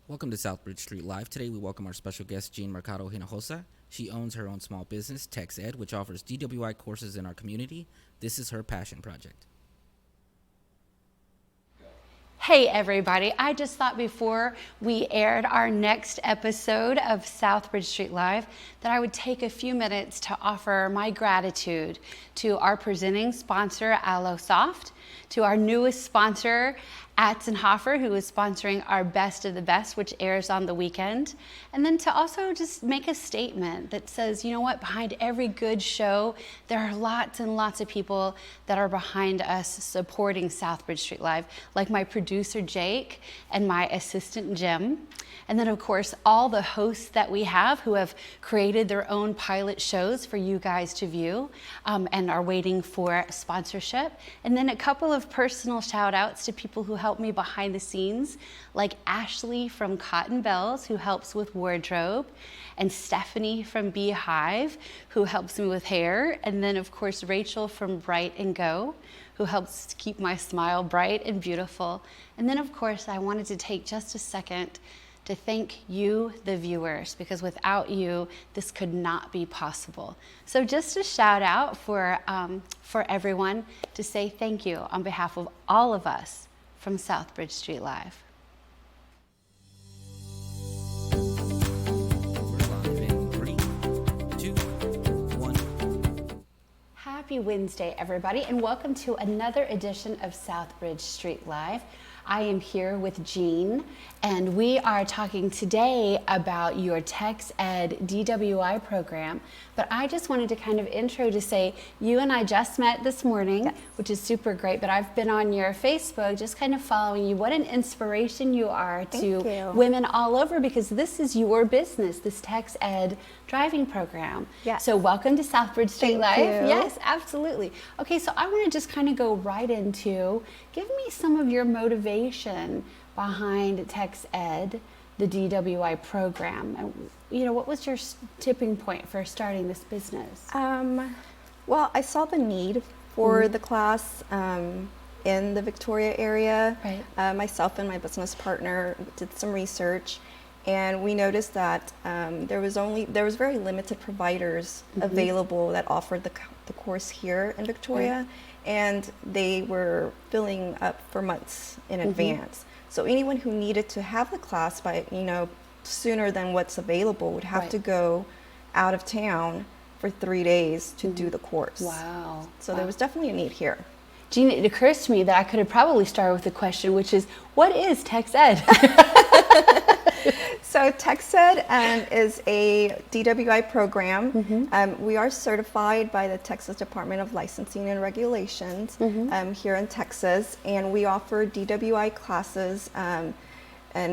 Welcome to Southbridge Street Live. Today we welcome our special guest, Jean Mercado Hinojosa. She owns her own small business, TexEd, which offers DWI courses in our community. This is her passion project. Hey everybody, I just thought before we aired our next episode of Southbridge Street Live that I would take a few minutes to offer my gratitude to our presenting sponsor, AlloSoft, to our newest sponsor, Atzenhofer, who is sponsoring our Best of the Best, which airs on the weekend. And then to also just make a statement that says, you know what, behind every good show, there are lots and lots of people that are behind us supporting Southbridge Street Live, like my producer, Jake, and my assistant, Jim. And then, of course, all the hosts that we have who have created their own pilot shows for you guys to view and are waiting for sponsorship. And then a couple of personal shout outs to people who help me behind the scenes, like Ashley from Cotton Bells, who helps with wardrobe, and Stephanie from Beehive, who helps me with hair. And then, of course, Rachel from Bright and Go, who helps to keep my smile bright and beautiful. And then, of course, I wanted to take just a second to thank you, the viewers, because without you, this could not be possible. So just a shout out for everyone to say thank you on behalf of all of us from Southbridge Street Live. We're live in 3, 2, 1. Happy Wednesday, everybody, and welcome to another edition of Southbridge Street Live. I am here with Jean, and we are talking today about your TexEd DWI program. But I just wanted to kind of intro to say, you and I just met this morning, yes, which is super great, but I've been on your Facebook just kind of following you. What an inspiration you are to women all over, because this is your business, this TexEd driving program. Yes. So welcome to Southbridge Street Live. Thank you. Yes, absolutely. Okay, so I want to just kind of go right into, give me some of your motivation behind TexEd, the DWI program. And, you know, what was your tipping point for starting this business? Well, I saw the need for the class in the Victoria area. Right. Myself and my business partner did some research, and we noticed that there was very limited providers available that offered the course here in Victoria, and they were filling up for months in advance. So anyone who needed to have the class by, sooner than what's available would have to go out of town for 3 days to do the course. Wow. So there was definitely a need here. Jean, it occurs to me that I could have probably started with a question, which is, what is TexEd? So TexEd is a DWI program. We are certified by the Texas Department of Licensing and Regulations here in Texas, and we offer DWI classes and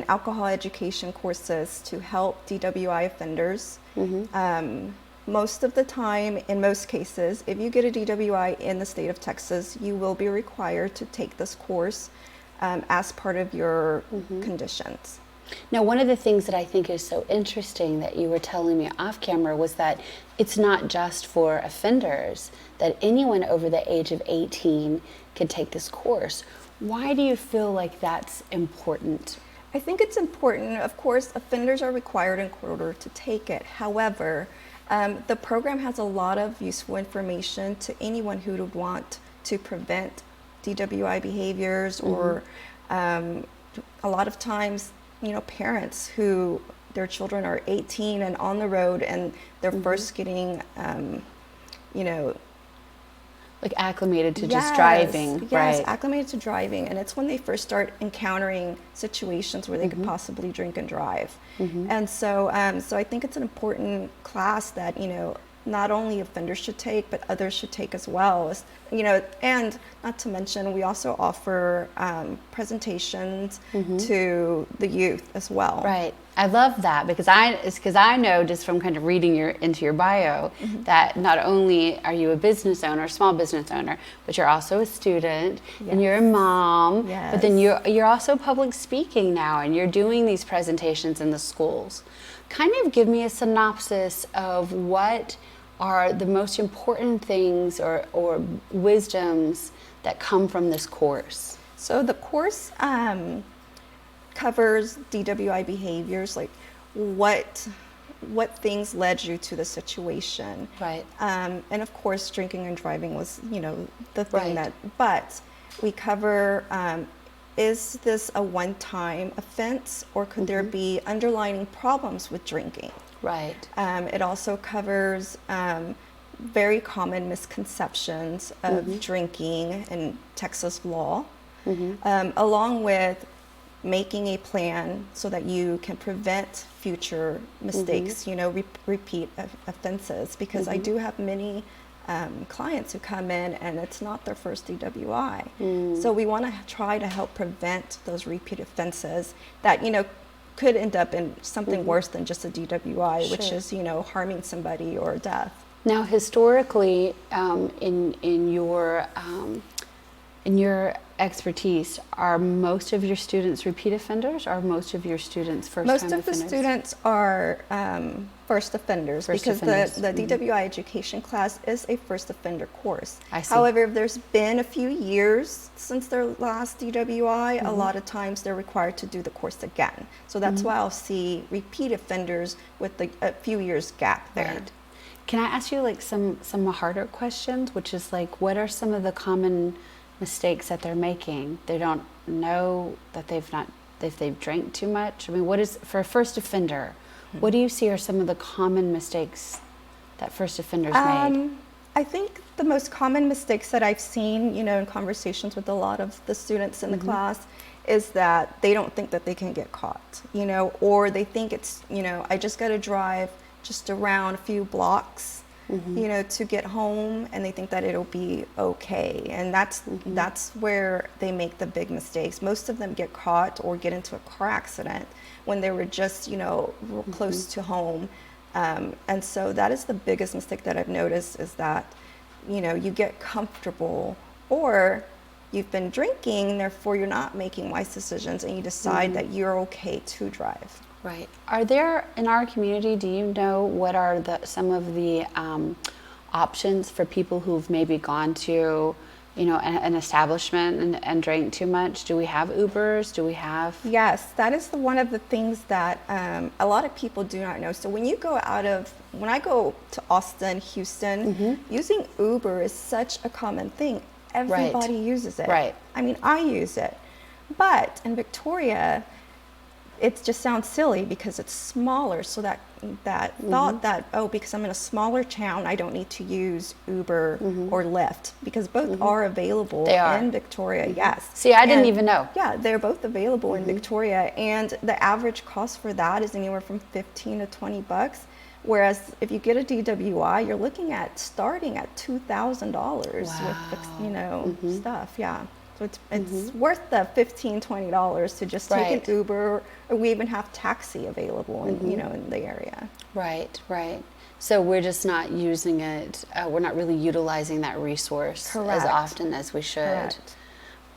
alcohol education courses to help DWI offenders. Most of the time, in most cases, if you get a DWI in the state of Texas, you will be required to take this course as part of your conditions. Now, one of the things that I think is so interesting that you were telling me off camera was that it's not just for offenders, that anyone over the age of 18 can take this course. Why do you feel like that's important? I think it's important. Of course, offenders are required in order to take it. However, the program has a lot of useful information to anyone who would want to prevent DWI behaviors, or a lot of times, parents who their children are 18 and on the road, and they're first getting, like acclimated to just driving. Yes, right. Acclimated to driving, and it's when they first start encountering situations where they could possibly drink and drive. And so I think it's an important class that not only offenders should take, but others should take as well. And not to mention, we also offer presentations to the youth as well. Right. I love that, because I know just from kind of reading into your bio that not only are you a business owner, small business owner, but you're also a student and you're a mom. Yes. But then you're also public speaking now, and you're doing these presentations in the schools. Kind of give me a synopsis of what are the most important things or wisdoms that come from this course. So the course covers DWI behaviors, like what things led you to the situation. Right. And of course, drinking and driving was, the thing Right. but we cover, is this a one-time offense, or could there be underlying problems with drinking? Right. It also covers very common misconceptions of drinking in Texas law, along with making a plan so that you can prevent future mistakes, repeat offenses. Because I do have many clients who come in and it's not their first DWI. So we want to try to help prevent those repeat offenses that, could end up in something worse than just a DWI, which is, harming somebody or death. Now, historically, in your expertise, are most of your students repeat offenders, or are most of your students first-time offenders? Most of the students are first offenders, because the DWI education class is a first offender course. I see. However, if there's been a few years since their last DWI, a lot of times they're required to do the course again. So that's why I'll see repeat offenders with a few years gap there. Right. Can I ask you like some harder questions, which is like, what are some of the common mistakes that they're making? They don't know that they've drank too much. I mean, what is, for a first offender, what do you see are some of the common mistakes that first offenders made? I think the most common mistakes that I've seen, in conversations with a lot of the students in the class, is that they don't think that they can get caught, or they think it's, I just got to drive just around a few blocks, to get home, and they think that it'll be okay. And that's where they make the big mistakes. Most of them get caught or get into a car accident when they were just, real close to home. And so that is the biggest mistake that I've noticed, is that, you get comfortable, or you've been drinking, therefore you're not making wise decisions, and you decide that you're okay to drive. Right. Are there, in our community, do you know what are some of the options for people who've maybe gone to, an establishment and drank too much? Do we have Ubers? Do we have? Yes, that is one of the things that a lot of people do not know. So when I go to Austin, Houston, using Uber is such a common thing. Everybody uses it. Right. I mean, I use it. But in Victoria, it just sounds silly because it's smaller. So that thought that, because I'm in a smaller town, I don't need to use Uber or Lyft, because both are available in Victoria. Yes. See, I didn't even know. Yeah, they're both available in Victoria, and the average cost for that is anywhere from $15 to $20. Whereas if you get a DWI, you're looking at starting at $2,000 with stuff. Yeah. So it's worth the $15, $20 to just take an Uber, or we even have taxi available in in the area. Right, right. So we're just not using it. We're not really utilizing that resource as often as we should.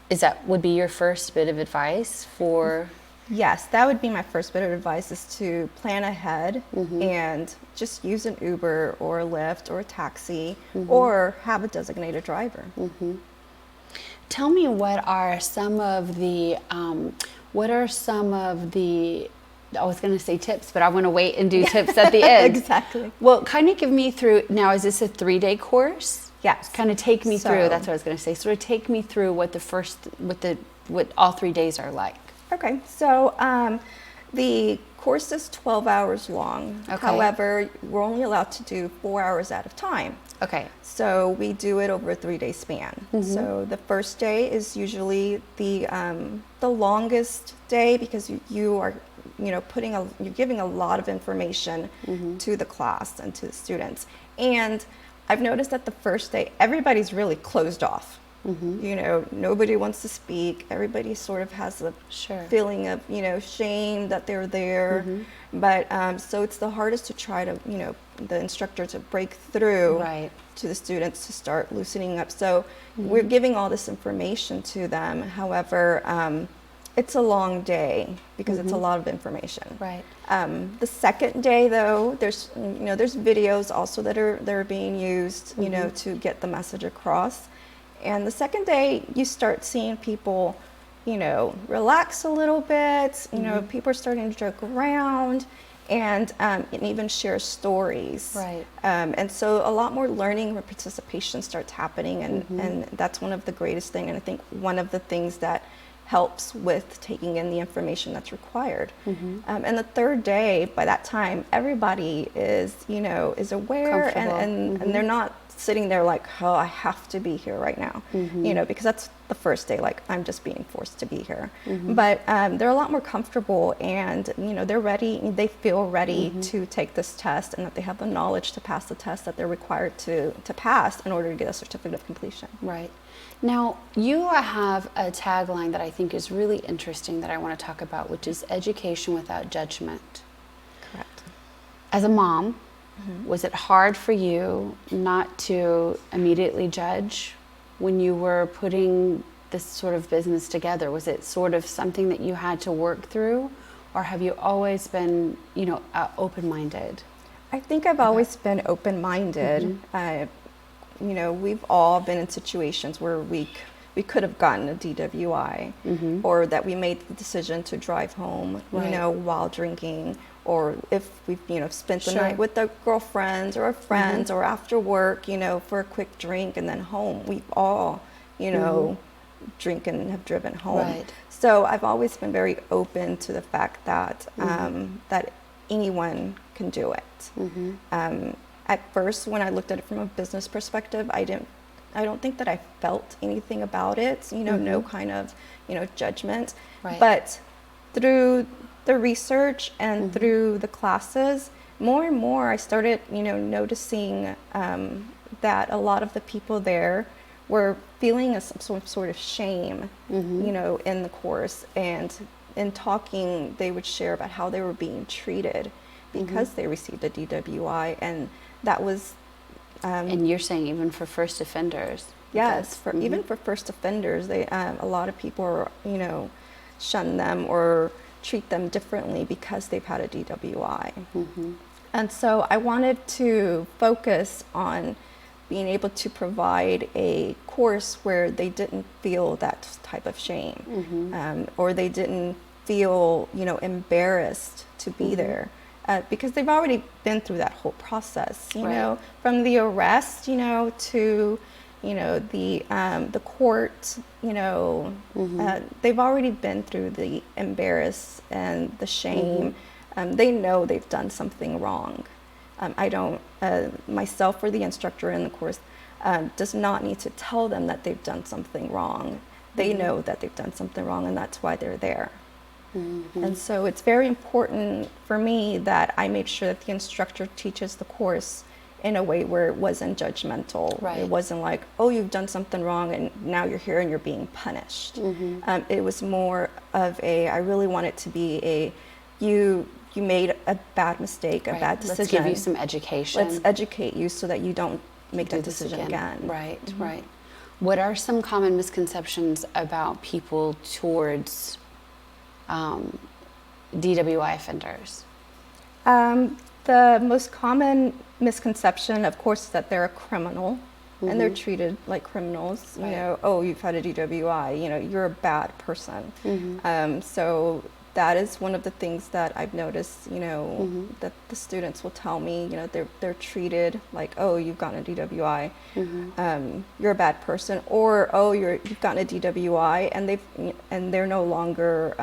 Correct. Would be your first bit of advice for? Yes, that would be my first bit of advice, is to plan ahead and just use an Uber or a Lyft or a taxi, or have a designated driver. Tell me, what are some of the, I was going to say tips, but I want to wait and do tips at the end. Exactly. Well, kind of give me through, now is this a 3-day course? Yes. Kind of take me through, that's what I was going to say. Sort of take me through what what all 3 days are like. Okay, so the course is 12 hours long. Okay. However, we're only allowed to do 4 hours at a time. Okay. So we do it over a 3-day span. So the first day is usually the longest day, because you are you're giving a lot of information to the class and to the students. And I've noticed that the first day everybody's really closed off. Nobody wants to speak. Everybody sort of has a feeling of, shame that they're there. But so it's the hardest to try to, the instructor to break through to the students to start loosening up. So we're giving all this information to them. However, it's a long day because it's a lot of information. Right. The second day, though, there's videos also that are being used, to get the message across. And the second day, you start seeing people relax a little bit. People are starting to joke around and even share stories. Right. And so a lot more learning or participation starts happening, and that's one of the greatest things. And I think one of the things that helps with taking in the information that's required. And the third day, by that time, everybody is aware, and they're not sitting there like, oh, I have to be here right now, because that's the first day, like, I'm just being forced to be here. But they're a lot more comfortable, and they're ready, they feel ready to take this test, and that they have the knowledge to pass the test that they're required to pass in order to get a certificate of completion. Right. Now, you have a tagline that I think is really interesting that I want to talk about, which is education without judgment. Correct. As a mom, was it hard for you not to immediately judge when you were putting this sort of business together? Was it sort of something that you had to work through, or have you always been, open-minded? I think I've always been open-minded. We've all been in situations where we could have gotten a DWI, or that we made the decision to drive home, while drinking, or if we've, spent the night with our girlfriends or our friends, or after work, for a quick drink and then home. We've all, drink and have driven home. Right. So I've always been very open to the fact that, that anyone can do it. At first, when I looked at it from a business perspective, I don't think that I felt anything about it, no kind of, judgment. Right. But through the research and through the classes, more and more I started, noticing that a lot of the people there were feeling some sort of shame, in the course. And in talking, they would share about how they were being treated because they received a DWI, and that was... and you're saying even for first offenders? Yes, even for first offenders, they a lot of people, shun them or treat them differently because they've had a DWI. And so I wanted to focus on being able to provide a course where they didn't feel that type of shame, or they didn't feel, embarrassed to be there. Because they've already been through that whole process, from the arrest, to, the court, they've already been through the embarrass and the shame. They know they've done something wrong. I don't, myself or the instructor in the course does not need to tell them that they've done something wrong. They know that they've done something wrong, and that's why they're there. And so it's very important for me that I made sure that the instructor teaches the course in a way where it wasn't judgmental. Right. It wasn't like, oh, you've done something wrong and now you're here and you're being punished. It was more of I really want it to be you made a bad mistake, a bad decision. Let's give you some education. Let's educate you so that you don't make that decision again. Right, right. What are some common misconceptions about people towards DWI offenders? The most common misconception, of course, is that they're a criminal and they're treated like criminals. Oh, you've had a DWI, you're a bad person. So that is one of the things that I've noticed, that the students will tell me, they're treated like, oh, you've gotten a DWI, you're a bad person, or oh, you've gotten a DWI, and they're no longer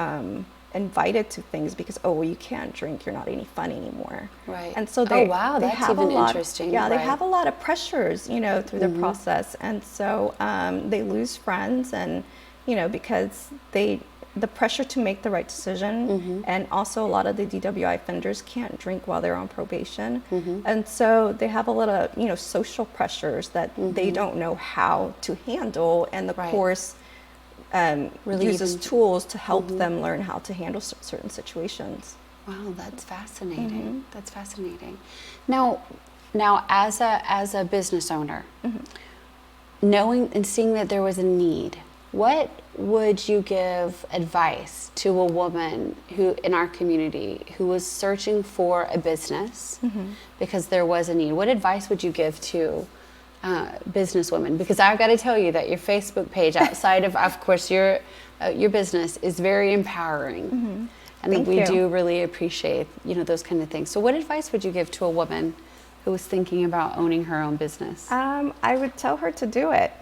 invited to things because, oh, well, you can't drink, you're not any fun anymore. Right. And so that's even interesting. Yeah, they have a lot of pressures, through the process, and so they lose friends, and because the pressure to make the right decision, and also a lot of the DWI offenders can't drink while they're on probation, and so they have a lot of social pressures that they don't know how to handle, and the course really uses tools to help them learn how to handle certain situations. Wow, that's fascinating. That's fascinating. Now, as a business owner, knowing and seeing that there was a need, what would you give advice to a woman who in our community who was searching for a business because there was a need? What advice would you give to businesswomen? Because I've got to tell you that your Facebook page, outside of course, your business, is very empowering. And Thank we you. do really appreciate, those kind of things. So what advice would you give to a woman who was thinking about owning her own business? I would tell her to do it.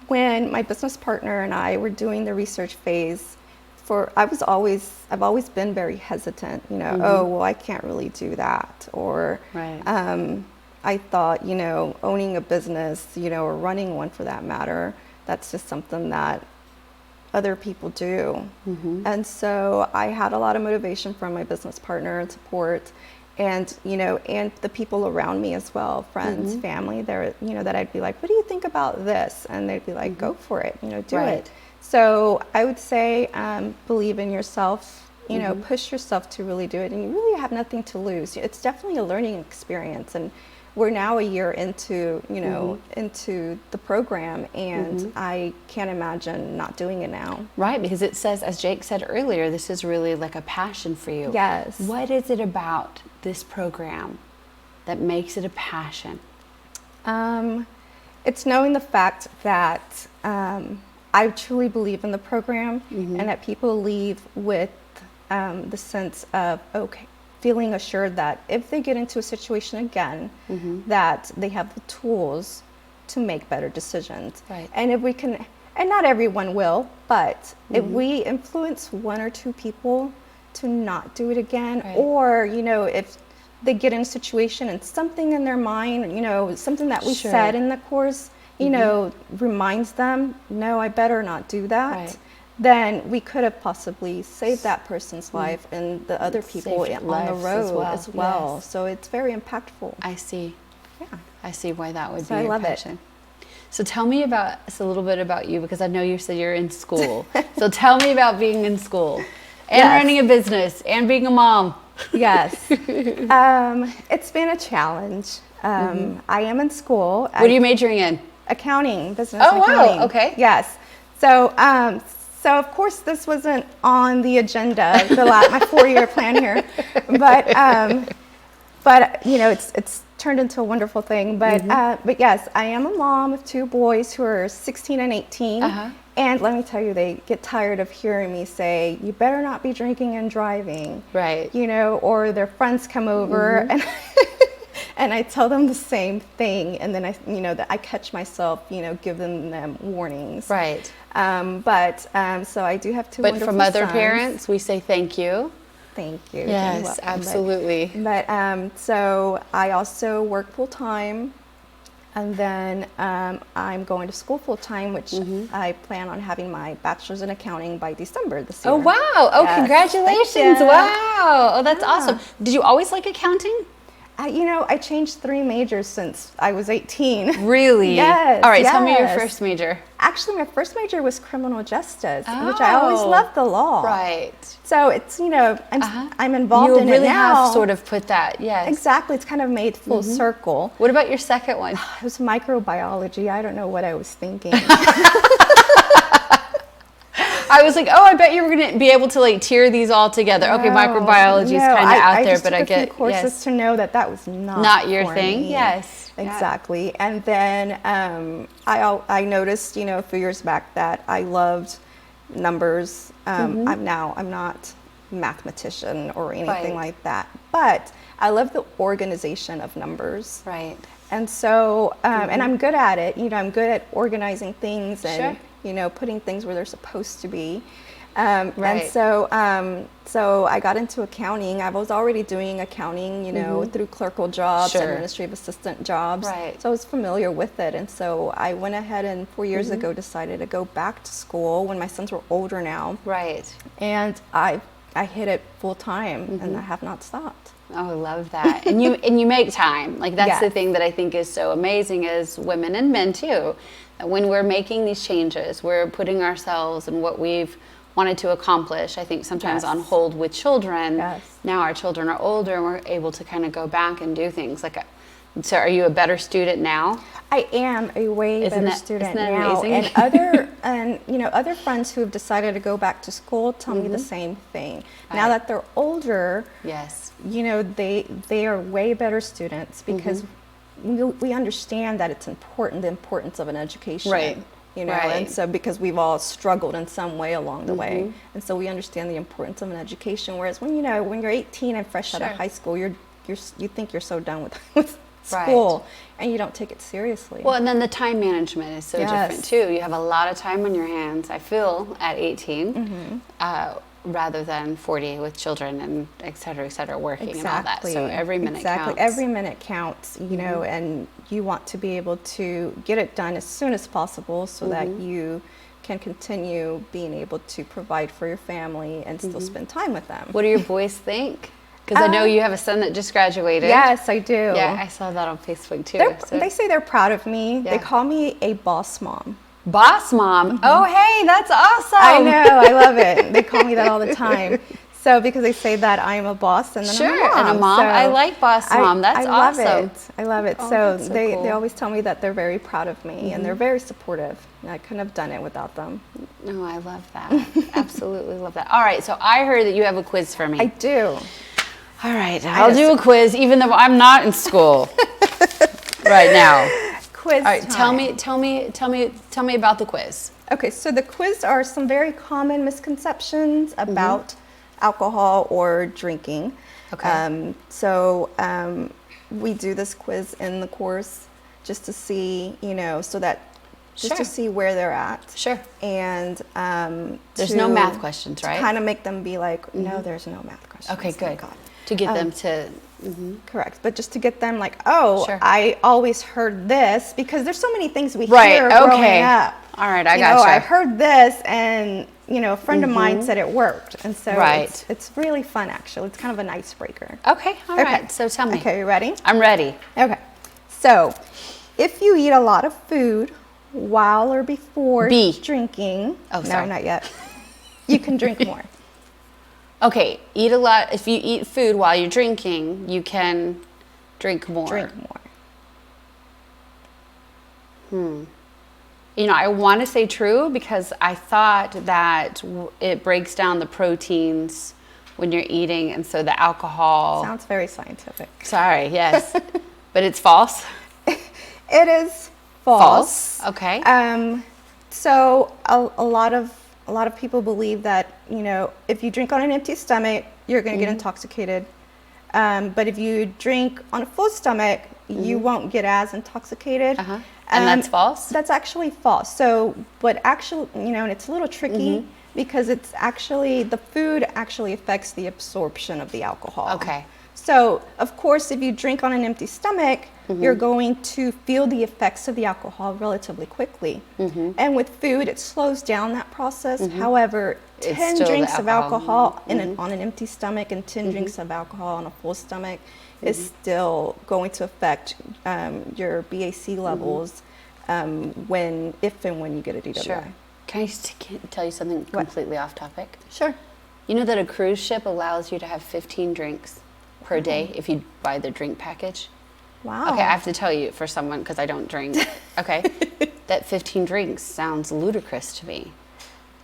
When my business partner and I were doing the research phase, I've always been very hesitant, oh, well, I can't really do that. Or Right. I thought, owning a business, or running one for that matter, that's just something that other people do. And so I had a lot of motivation from my business partner and support, and and the people around me as well, friends, family, that I'd be like, what do you think about this? And they'd be like, go for it, do Right. it. So I would say, believe in yourself, push yourself to really do it, and you really have nothing to lose. It's definitely a learning experience, and we're now a year into, into the program, and I can't imagine not doing it now. Right, because it says, as Jake said earlier, this is really like a passion for you. Yes. What is it about this program that makes it a passion? It's knowing the fact that I truly believe in the program, and that people leave with the sense of, okay, feeling assured that if they get into a situation again, that they have the tools to make better decisions. Right. And if we can, and not everyone will, but if we influence one or two people to not do it again, Right. or, if they get in a situation and something in their mind, something that we Sure. said in the course, reminds them, no, I better not do that. Right. Then we could have possibly saved that person's life and the other people Saved on the lives road as well. Yes. So it's very impactful. I see. Yeah. I see why that would So be I your love it. passion. So tell me a little bit about you, because I know you said you're in school. So tell me about being in school and Yes. running a business and being a mom. Yes. It's been a challenge. I am in school. What are you majoring in? Accounting, business Oh, wow. accounting. Okay. Yes. So, so of course this wasn't on the agenda, my 4-year plan here, but it's turned into a wonderful thing. But yes, I am a mom of 2 boys who are 16 and 18. And let me tell you, they get tired of hearing me say, you better not be drinking and driving. Right. Or their friends come over and and I tell them the same thing, and then that I catch myself, giving them warnings. Right. So I do have 2 But wonderful from other sons. parents, we say thank you. Thank you. You're Yes, welcome. absolutely. But so I also work full time, and then I'm going to school full time, which I plan on having my bachelor's in accounting by December this year. Oh, wow. Oh, Yes. congratulations. Thank you. Wow. Oh, that's Yeah. awesome. Did you always like accounting? I changed 3 majors since I was 18. Really? Yes. All right, tell me your yes. first major. Actually, my first major was criminal justice, which I always Oh. loved the law. Right. So it's, I'm involved You in really it now. have sort of put that, yes. Exactly. It's kind of made full circle. What about your second one? It was microbiology. I don't know what I was thinking. I was like, oh, I bet you were going to be able to like tier these all together. Okay, microbiology is kind of out there, just but I took a few get courses yes. to know that was Not your for thing. me. Yes. Exactly. And then I noticed, a few years back that I loved numbers. I'm not a mathematician or anything Right. like that, but I love the organization of numbers. Right. And so, and I'm good at it. I'm good at organizing things and, putting things where they're supposed to be. And Right. so I got into accounting. I was already doing accounting, through clerical jobs, Sure. administrative assistant jobs. Right. So I was familiar with it. And so I went ahead and 4 years ago decided to go back to school when my sons were older now. Right. And I hit it full time and I have not stopped. Oh, I love that. And you make time. Like that's the Yes. thing that I think is so amazing as women and men too. That when we're making these changes, we're putting ourselves and what we've wanted to accomplish, I think sometimes Yes. on hold with children. Yes. Now our children are older and we're able to kind of go back and do things. So are you a better student now? I am a way Isn't better that- student isn't that now, amazing? and other friends who have decided to go back to school tell me the same thing. Now Right. that they're older, Yes. they are way better students because we understand that it's important, the importance of an education. Right. You know, Right. and so because we've all struggled in some way along the way, and so we understand the importance of an education. Whereas when you're 18 and fresh out of Sure. high school, you think you're so done with school, and you don't take it seriously. Well, and then the time management is so different Yes. too. You have a lot of time on your hands, I feel, at 18, rather than 40 with children and et cetera, working and all that. So every minute counts. Every minute counts, you know, and you want to be able to get it done as soon as possible so that you can continue being able to provide for your family and still spend time with them. What do your boys think? Because I know you have a son that just graduated. Yes, I do. Yeah, I saw that on Facebook too. They say they're proud of me. Yeah. They call me a boss mom. Boss mom. Oh, hey, that's awesome. I know, I love it. They call me that all the time. So because they say that I'm a boss and then I'm a mom. and a mom. So I like boss mom. That's I love awesome. it. I love it. Oh, So that's so they cool. always tell me that they're very proud of me and they're very supportive. And I couldn't have done it without them. No, I love that. Absolutely love that. All right, so I heard that you have a quiz for me. I do. All right, I'll do a quiz even though I'm not in school right now. Quiz All right, time. tell me about the quiz. Okay, so the quiz are some very common misconceptions about alcohol or drinking. Okay. We do this quiz in the course just to see, you know, so that just Sure. to see where they're at. Sure. And There's no math questions, right? Kind of make them be like, no, there's no math questions. Okay, Thank good. God. To get them to. Correct, but just to get them like, oh, Sure. I always heard this, because there's so many things we Right, hear okay. growing up. All right, I You know, gotcha. I heard this, and you know, a friend of mine said it worked, and so Right. it's really fun actually. It's kind of an icebreaker. Okay, all right. So tell me. Okay, you ready? I'm ready. Okay, so if you eat a lot of food while or before B. drinking, Oh, no, sorry. not yet. You can drink more. Okay, eat a lot. If you eat food while you're drinking, you can drink more. Drink more. You know, I want to say true because I thought that it breaks down the proteins when you're eating, and so the alcohol. Sounds very scientific. Sorry, yes, but it's false. It is false. Okay. So a lot of people believe that, you know, if you drink on an empty stomach, you're going to get intoxicated. But if you drink on a full stomach, you won't get as intoxicated. And that's false? That's actually false. So, but actually, you know, and it's a little tricky because it's actually, the food actually affects the absorption of the alcohol. Okay. So, of course, if you drink on an empty stomach, you're going to feel the effects of the alcohol relatively quickly. And with food, it slows down that process. However, It's 10 still the drinks of alcohol. alcohol on an empty stomach and 10 drinks of alcohol on a full stomach is still going to affect your BAC levels if and when you get a DWI. Sure. Can I tell you something completely off topic? Sure. You know that a cruise ship allows you to have 15 drinks per day if you buy the drink package? Wow. Okay, I have to tell you for someone, because I don't drink, okay? That 15 drinks sounds ludicrous to me.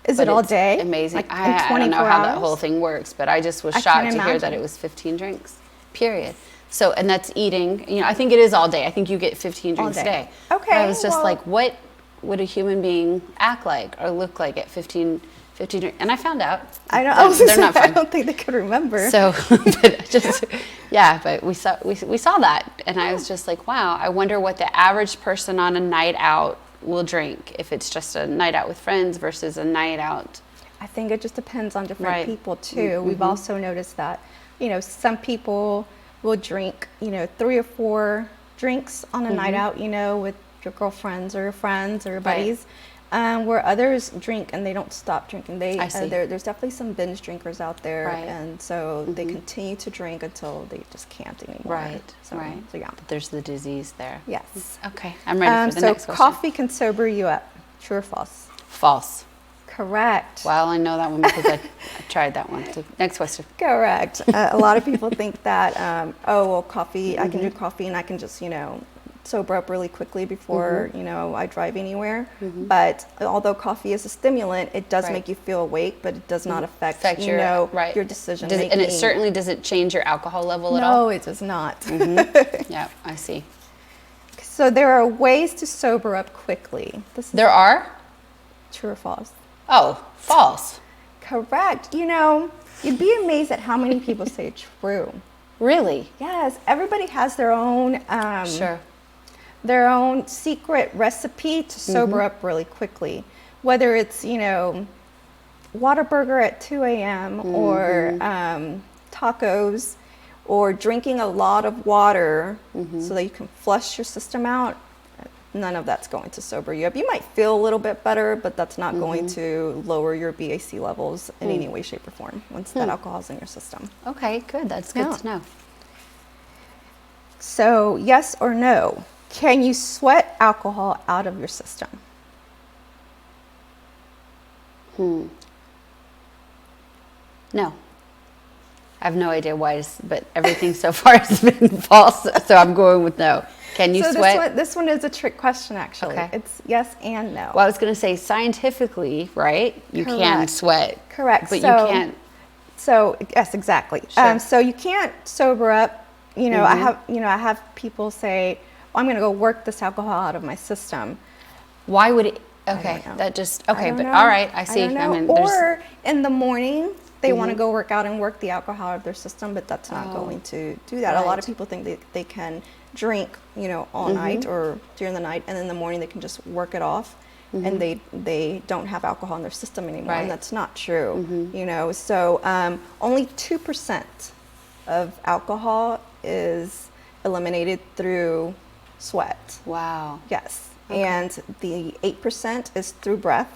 Is But it all it's day? Amazing. Like in I don't 24 know how that hours? whole thing works, but I just was I shocked can't to hear that imagine. it was 15 drinks, period. So, and that's eating, you know, I think it is all day. I think you get 15 drinks a day. day. Okay, But I was just well- like, what would a human being act like or look like at 15 drinks? And I found out. I know. They're, I was gonna they're not say, I fun. don't think they could remember. So, but just, yeah, but we saw that, and I was just like, wow, I wonder what the average person on a night out will drink if it's just a night out with friends versus a night out. I think it just depends on different Right. people too. We've also noticed that, you know, some people will drink, you know, 3 or 4 drinks on a night out, you know, with your girlfriends or your friends or your Right. buddies. Where others drink and they don't stop drinking. I see. There's definitely some binge drinkers out there, Right. and so they continue to drink until they just can't anymore. Right, So, right. So yeah. But there's the disease there. Yes. Okay, I'm ready for the So next question. coffee can sober you up. True or false? False. Correct. Well, I know that one because I tried that one. So, next question. Correct. A lot of people think that, oh, well, coffee, I can drink coffee and I can just, you know, sober up really quickly before, you know, I drive anywhere. But although coffee is a stimulant, it does Right. make you feel awake, but it does not affect Affect you your- know, right. your decision Does making. and it certainly doesn't change your alcohol level at all? No, it does not. Yeah, I see. So there are ways to sober up quickly. This is There are? true or false? Oh, false. Correct. You know, you'd be amazed at how many people say true. Really? Yes, everybody has their own Sure. their own secret recipe to sober up really quickly. Whether it's, you know, Whataburger at 2 a.m. or tacos, or drinking a lot of water so that you can flush your system out, none of that's going to sober you up. You might feel a little bit better, but that's not going to lower your BAC levels in any way, shape, or form once that alcohol's in your system. Okay, good. That's good Yeah. to know. So, yes or no? Can you sweat alcohol out of your system? No. I have no idea why, but everything so far has been false, so I'm going with no. Can you So sweat? this one is a trick question, actually. Okay. It's yes and no. Well, I was going to say scientifically, right? You can Correct. sweat. Correct. But So- you can't. So yes, exactly. Sure. So you can't sober up. You know, I have people say, "I'm going to go work this alcohol out of my system." Why would it? Okay, know. that just I okay, don't but know. all right, I see. don't know. mean, there's Or in the morning, they want to go work out and work the alcohol out of their system, but that's not going to do that. A lot right. of people think they can drink, you know, all night or during the night, and in the morning they can just work it off, and they don't have alcohol in their system anymore, Right. and that's not true. You know, so only 2% of alcohol is eliminated through sweat. wow. Yes. And the 8% is through breath.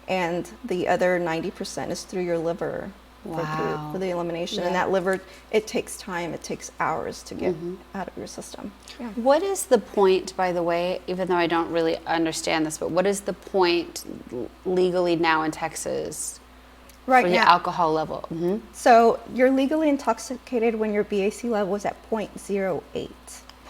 And the other 90% is through your liver Wow. for the elimination. Yeah. And that liver, it takes time, it takes hours to get out of your system. Yeah. What is the point, by the way, even though I don't really understand this, but what is the point legally now in Texas Right for the now, alcohol level? so you're legally intoxicated when your BAC level is at 0.08.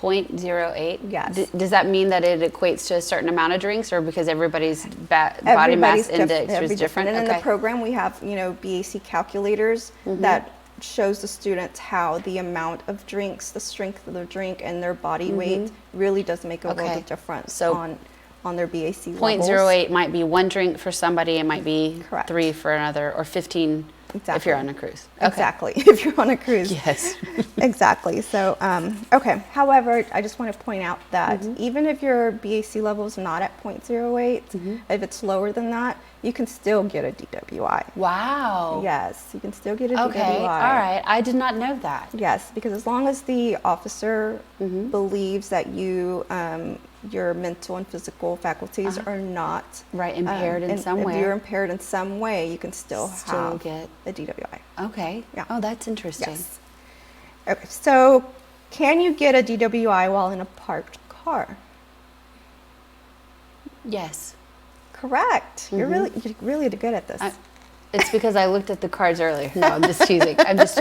0.08? Yes. Does that mean that it equates to a certain amount of drinks, or because everybody's body Everybody's mass diff- index is every different? And in Okay. the program, we have, you know, BAC calculators that shows the students how the amount of drinks, the strength of their drink, and their body weight really does make a world Okay. of difference So on their BAC levels. 0.08 might be one drink for somebody, it might be Correct. 3 for another, or 15 if Exactly. you're on a cruise. Okay. Exactly, if you're on a cruise. Yes. Exactly. So, okay. However, I just want to point out that even if your BAC level is not at 0.08, if it's lower than that, you can still get a DWI. Wow. Yes, you can still get a Okay. DWI. All right. I did not know that. Yes, because as long as the officer believes that you, your mental and physical faculties are not Right, impaired in some if way. you're impaired in some way, you can still have get a DWI. Okay. Yeah. Oh, that's interesting. Yes. Okay, so can you get a DWI while in a parked car? Yes. Correct. You're really good at this. It's because I looked at the cards earlier. No, I'm just teasing. I'm just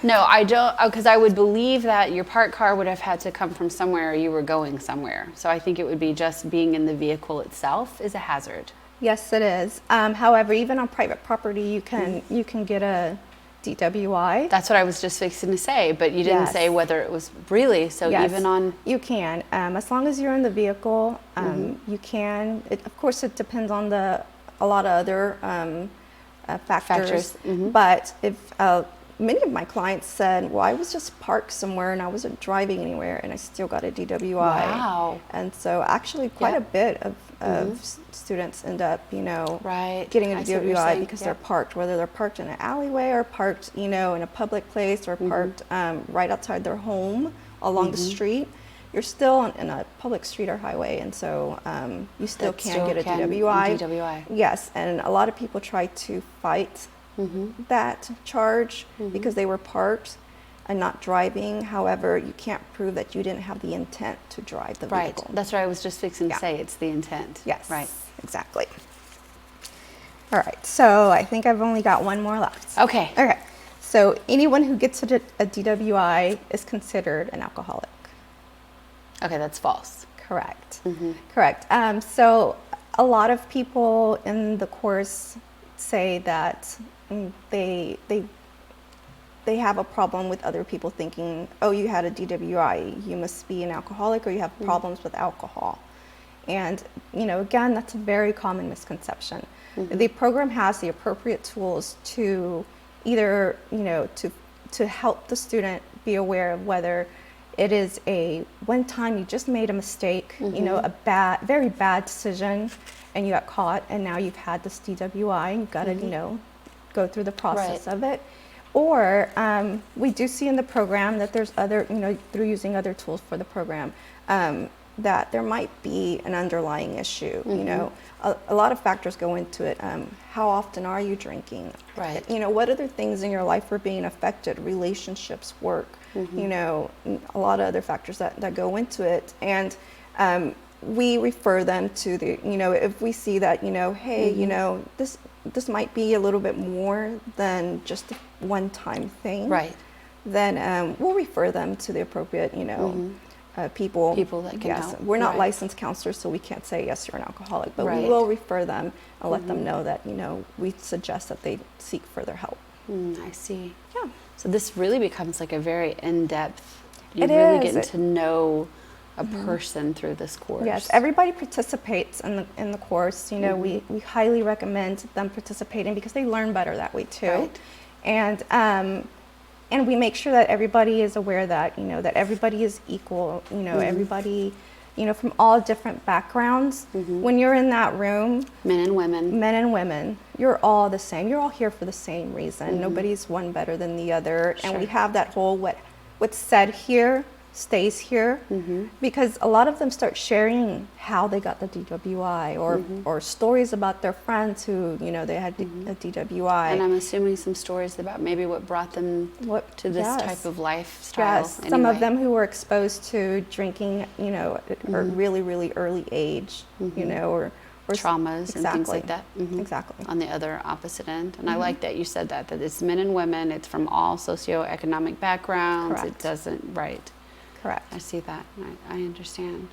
no, I don't, because I would believe that your parked car would have had to come from somewhere, or you were going somewhere. So I think it would be just being in the vehicle itself is a hazard. Yes, it is. However, even on private property, you can get a DWI. That's what I was just fixing to say, but you didn't Yes. say whether it was really. So Yes, even on you can, as long as you're in the vehicle, you can. Of course, it depends on a lot of other factors. But if many of my clients said, "Well, I was just parked somewhere and I wasn't driving anywhere, and I still got a DWI." Wow. And so, actually, quite Yeah. a bit of students end up, Right. getting a I see what you're DWI saying. because Yeah. they're parked, whether they're parked in an alleyway or parked, in a public place, or parked right outside their home along the street. You're still in a public street or highway, and so you still That can still get a can DWI. DWI. Yes, and a lot of people try to fight that charge because they were parked and not driving. However, you can't prove that you didn't have the intent to drive the Right. vehicle. That's what I was just fixing to Yeah. say. It's the intent. Yes. Right. Exactly. All right. So I think I've only got one more left. Okay. Okay. So anyone who gets a DWI is considered an alcoholic. Okay, that's false. Correct. Correct. So a lot of people in the course say that they they have a problem with other people thinking, oh, you had a DWI, you must be an alcoholic, or you have problems with alcohol. And, again, that's a very common misconception. The program has the appropriate tools to either, to help the student be aware of whether it is a one time you just made a mistake, a very bad decision, and you got caught, and now you've had this DWI, and you've got to, go through the process of it. Or we do see in the program that there's other, through using other tools for the program, that there might be an underlying issue. A lot of factors go into it. How often are you drinking? Right. What other things in your life are being affected? Relationships, work, a lot of other factors that go into it. And we refer them to the, if we see that, hey, this might be a little bit more than just a one-time thing. Right. Then we'll refer them to the appropriate, people that can help. We're not licensed counselors, so we can't say, yes, you're an alcoholic, but we will refer them and let them know that, we suggest that they seek further help. I see. Yeah. So this really becomes like a very in-depth, It really is. getting to know a person through this course. Yes, everybody participates in the course. We highly recommend them participating because they learn better that way too. Right. And we make sure that everybody is aware that, that everybody is equal, everybody, from all different backgrounds. When you're in that room, Men and women, you're all the same. You're all here for the same reason. Nobody's one better than the other. And we have that whole what's said here stays here, because a lot of them start sharing how they got the DWI or stories about their friends who, they had a DWI. And I'm assuming some stories about maybe what brought them to this type of lifestyle. Yes, some of them who were exposed to drinking, at a really, really early age, or traumas and things like that. Exactly. On the other opposite end. And I like that you said that it's men and women, it's from all socioeconomic backgrounds. Correct. It doesn't, right. Correct. I see that. I understand.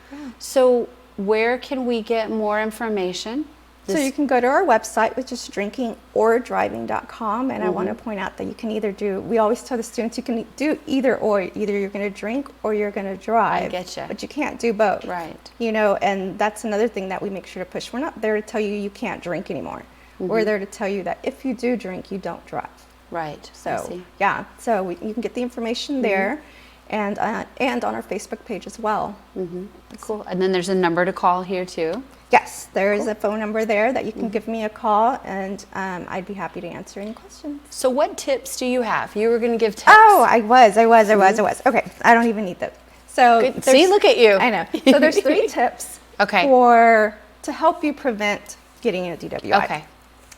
Yeah. So where can we get more information? So you can go to our website, which is drinkingordriving.com. And I want to point out that you can either we always tell the students you can do either or. Either you're going to drink or you're going to drive. I getcha. But you can't do both. Right. And that's another thing that we make sure to push. We're not there to tell you can't drink anymore. We're there to tell you that if you do drink, you don't drive. Right. So, I see. yeah. So you can get the information there. And on our Facebook page as well. Cool. And then there's a number to call here too. Yes, there is a phone number there that you can give me a call, and I'd be happy to answer any questions. So what tips do you have? You were going to give tips. Oh, I was. Okay, I don't even need them. So Good. See, look at you. I know. So there's 3 tips Okay. to help you prevent getting a DWI. Okay.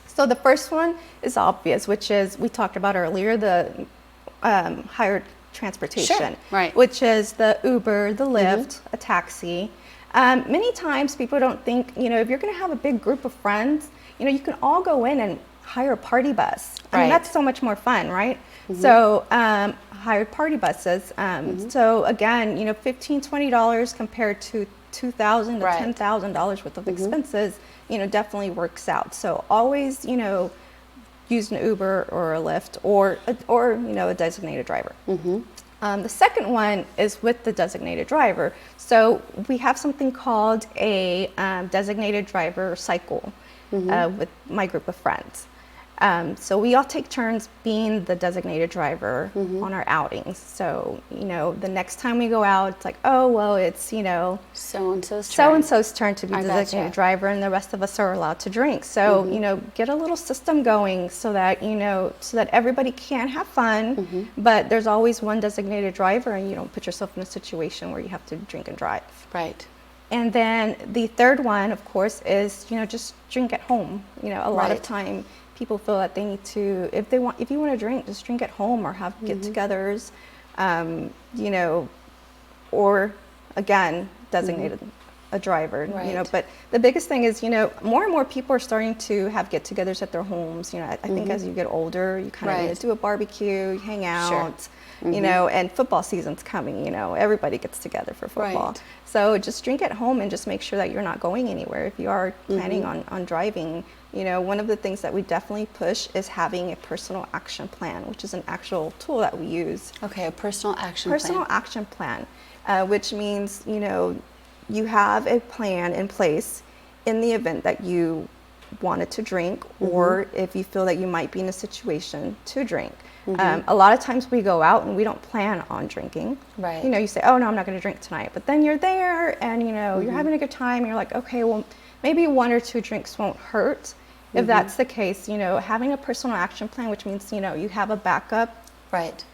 So the first one is obvious, which is we talked about earlier, the hired transportation, Sure, right. which is the Uber, the Lyft, a taxi. Many times people don't think, if you're going to have a big group of friends, you can all go in and hire a party bus. I mean, Right. that's so much more fun, right? So hired party buses. So again, $15, $20 compared to $2,000 to Right. $10,000 worth of expenses, definitely works out. So always, use an Uber or a Lyft or a designated driver. The second one is with the designated driver. So we have something called a designated driver cycle with my group of friends. So we all take turns being the designated driver on our outings. So, the next time we go out, it's like, oh, well, it's, so-and-so's turn to be I the gotcha. designated driver, and the rest of us are allowed to drink. So, get a little system going so that, so that everybody can have fun, but there's always one designated driver, and you don't put yourself in a situation where you have to drink and drive. Right. And then the third one, of course, is, just drink at home. A lot of Right. time people feel that they need to, if you want to drink, just drink at home or have get-togethers, or again, designated a driver, Right. you know. But the biggest thing is, you know, more and more people are starting to have get-togethers at their homes. You know, I think as you get older, you kind of Right. need to do a barbecue, you hang out, Sure. you know, and football season's coming, you know, everybody gets together for football. Right. So just drink at home and just make sure that you're not going anywhere. If you are planning on driving, you know, one of the things that we definitely push is having a personal action plan, which is an actual tool that we use. Okay, a personal action Personal plan. action plan, which means, you know, you have a plan in place in the event that you wanted to drink, or if you feel that you might be in a situation to drink. A lot of times we go out and we don't plan on drinking. Right. You know, you say, oh no, I'm not going to drink tonight. But then you're there and, you know, you're having a good time. And you're like, okay, well, maybe 1 or 2 drinks won't hurt. If that's the case, you know, having a personal action plan, which means, you know, you have a backup. Right.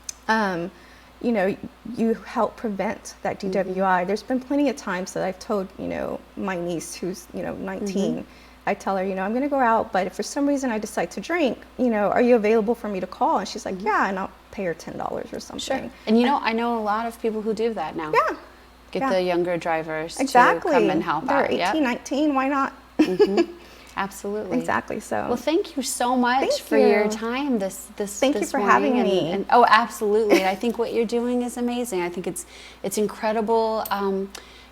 You know, you help prevent that DWI. There's been plenty of times that I've told, you know, my niece who's, you know, 19, I tell her, you know, I'm going to go out, but if for some reason I decide to drink, you know, are you available for me to call? And she's like, yeah, and I'll pay her $10 or something. Sure. And you know, I know a lot of people who do that now. Yeah. Get Yeah. the younger drivers Exactly. to come and help They're out. 18, Yep. 19, why not? Absolutely. Exactly. So Well, thank you so much Thank for your you. time this Thank you this for morning. having me. And oh, absolutely. I think what you're doing is amazing. I think it's incredible.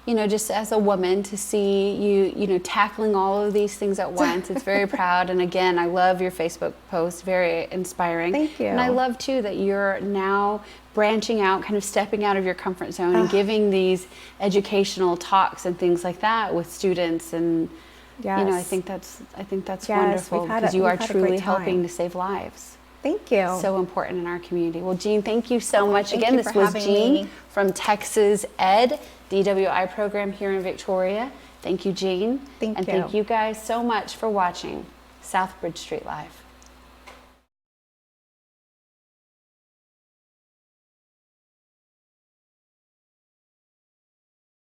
You know, just as a woman to see you know, tackling all of these things at once. It's very proud. And again, I love your Facebook post. Very inspiring. Thank you. And I love too that you're now branching out, kind of stepping out of your comfort zone and giving these educational talks and things like that with students. And you know, I Yes. think that's Yes, wonderful we've had because a- you we've are had a great truly helping time. to save lives. Thank you. So important in our community. Well, Jean, thank you so much. thank Again, you this for was having Jean me. from TexEd DWI program here in Victoria. Thank you, Jean. Thank and you. thank you guys so much for watching South Bridge Street Live.